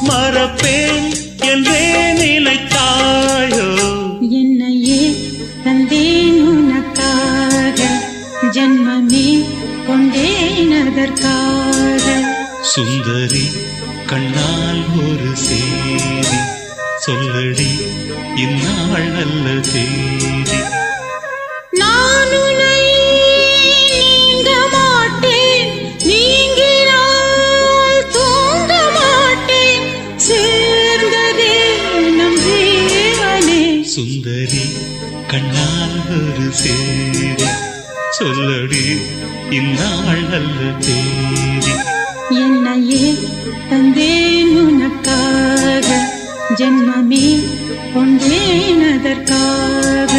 மறப்பேன் என்றே நினைத்தாயோ என்னையே தந்தேன் உனக்காக ஜன்மமே கொண்டேன் அதற்காக சுந்தரி கண்ணால் ஒரு சேதி சொல்லடி இந்நாள் நல்ல தேதி நான் உன்னை நீங்க மாட்டேன் நீங்கினால் தூங்க மாட்டேன் சேர்ந்ததே நம் ஜீவனே சுந்தரி கண்ணால் ஒரு சேதி சொல்லடி இந்நாள் நல்ல தேதி என்னையே தந்தேன் உனக்காக ஜன்மமே கொண்டேன் அதற்காக